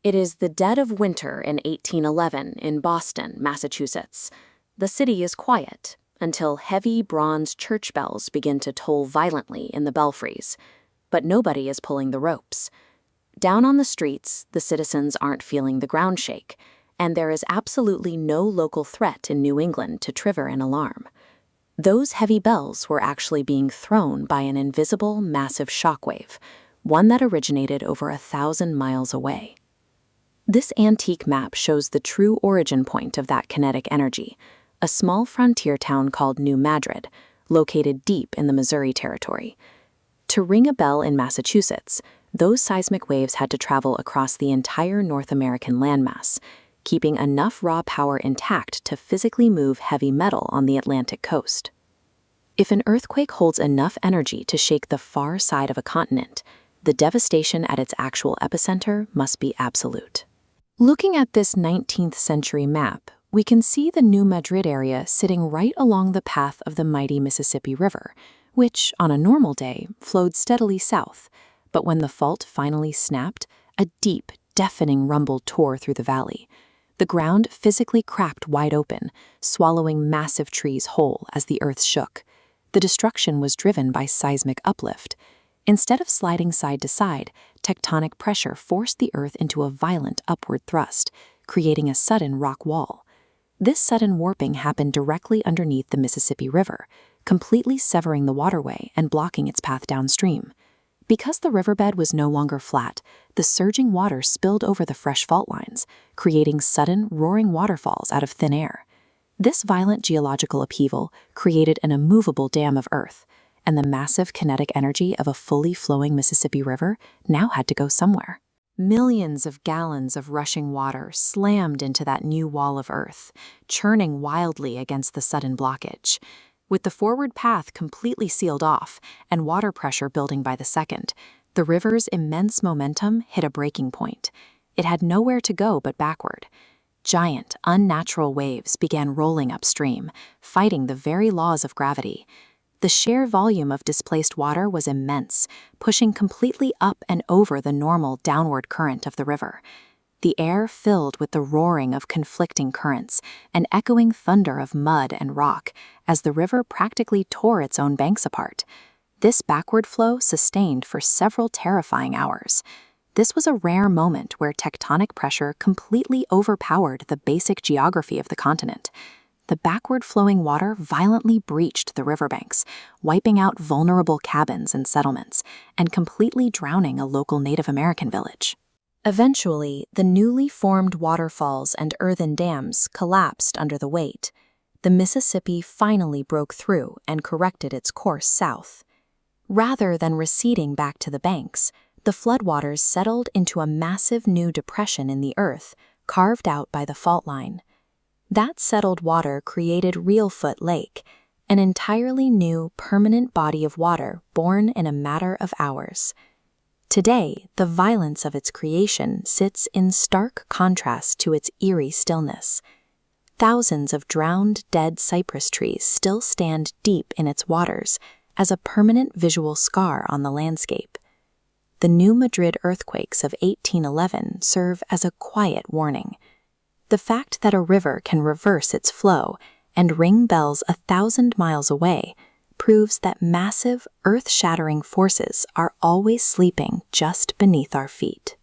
It is the dead of winter in 1811 in Boston, Massachusetts. The city is quiet until heavy bronze church bells begin to toll violently in the belfries. But nobody is pulling the ropes. Down on the streets, the citizens aren't feeling the ground shake, and there is absolutely no local threat in New England to trigger an alarm. Those heavy bells were actually being thrown by an invisible, massive shockwave, one that originated over 1,000 miles away. This antique map shows the true origin point of that kinetic energy, a small frontier town called New Madrid, located deep in the Missouri Territory. To ring a bell in Massachusetts, those seismic waves had to travel across the entire North American landmass, keeping enough raw power intact to physically move heavy metal on the Atlantic coast. If an earthquake holds enough energy to shake the far side of a continent, the devastation at its actual epicenter must be absolute. Looking at this 19th century map, we can see the New Madrid area sitting right along the path of the mighty Mississippi River, which, on a normal day, flowed steadily south. But when the fault finally snapped, a deep, deafening rumble tore through the valley. The ground physically cracked wide open, swallowing massive trees whole as the earth shook. The destruction was driven by seismic uplift. Instead of sliding side to side, tectonic pressure forced the earth into a violent upward thrust, creating a sudden rock wall. This sudden warping happened directly underneath the Mississippi River, completely severing the waterway and blocking its path downstream. Because the riverbed was no longer flat, the surging water spilled over the fresh fault lines, creating sudden, roaring waterfalls out of thin air. This violent geological upheaval created an immovable dam of earth, and the massive kinetic energy of a fully flowing Mississippi River now had to go somewhere. Millions of gallons of rushing water slammed into that new wall of earth, churning wildly against the sudden blockage. With the forward path completely sealed off and water pressure building by the second, the river's immense momentum hit a breaking point. It had nowhere to go but backward. Giant, unnatural waves began rolling upstream, fighting the very laws of gravity. The sheer volume of displaced water was immense, pushing completely up and over the normal downward current of the river. The air filled with the roaring of conflicting currents and echoing thunder of mud and rock as the river practically tore its own banks apart. This backward flow sustained for several terrifying hours. This was a rare moment where tectonic pressure completely overpowered the basic geography of the continent. The backward flowing water violently breached the riverbanks, wiping out vulnerable cabins and settlements, and completely drowning a local Native American village. Eventually, the newly formed waterfalls and earthen dams collapsed under the weight. The Mississippi finally broke through and corrected its course south. Rather than receding back to the banks, the floodwaters settled into a massive new depression in the earth, carved out by the fault line. That settled water created Reelfoot Lake, an entirely new, permanent body of water born in a matter of hours. Today, the violence of its creation sits in stark contrast to its eerie stillness. Thousands of drowned, dead cypress trees still stand deep in its waters as a permanent visual scar on the landscape. The New Madrid earthquakes of 1811 serve as a quiet warning. The fact that a river can reverse its flow and ring bells 1,000 miles away proves that massive, earth-shattering forces are always sleeping just beneath our feet.